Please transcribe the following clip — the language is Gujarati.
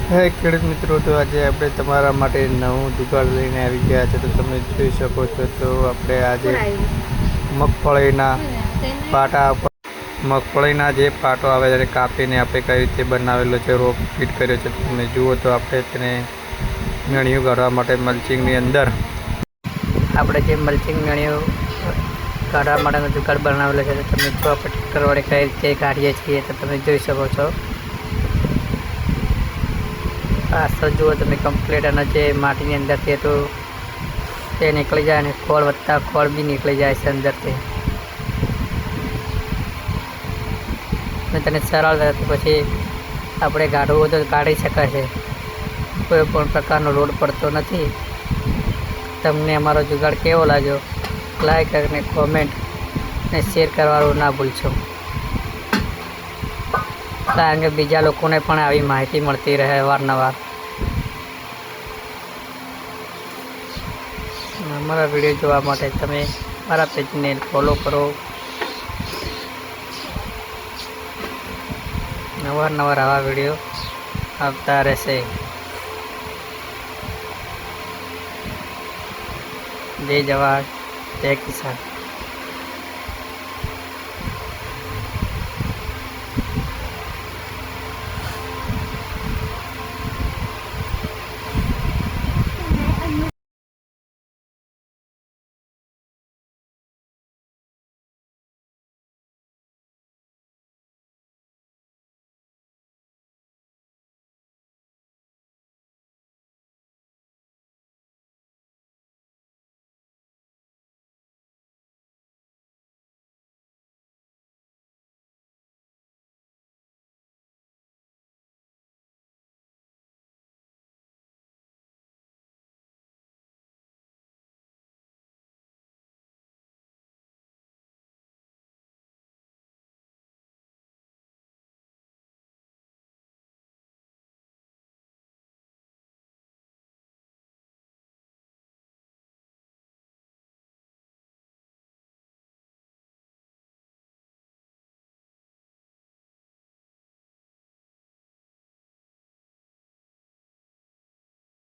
હે ખેડૂત મિત્રો, તો આજે આપણે તમારા માટે નવું જુગાડ લઈને આવી ગયા છે. તો તમે જોઈ શકો છો, તો આપણે આજે મગફળીના જે પાટો આવે છે કાપીને આપણે કઈ રીતે બનાવેલો છે, રોપ ફિટ કર્યો છે. તમે જુઓ તો આપણે તેને મેણિયું કાઢવા માટે મલ્ચિંગની અંદર આપણે જે મલ્ચિંગ મેણિયું કાઢવા માટેનો જુગાડ બનાવેલો છે. તો તમે જો આપણે ટ્રેક્ટર વડે કઈ રીતે કાઢીએ છીએ તો તમે જોઈ શકો છો. પાછળ જુઓ તમે કમ્પ્લીટ, અને જે માટીની અંદરથી તો તે નીકળી જાય, અને ખોળ વધતા ખોળ બી નીકળી જાય છે અંદરથી. અને તેને સરળતાથી પછી આપણે કાઢવું હોય તો કાઢી શકાય છે. કોઈ પણ પ્રકારનો લોડ પડતો નથી. તમને અમારો જુગાડ કેવો લાગ્યો, લાઈક અને કોમેન્ટ અને શેર કરવાનું ના ભૂલશો, કારણ કે બીજા લોકોને પણ આવી માહિતી મળતી રહે અવારનવાર. અમારા વિડીયો જોવા માટે તમે મારા પેજને ફોલો કરો. અવારનવાર આવા વિડીયો આવતા રહેશે. જય જવાન, જય કિસાન.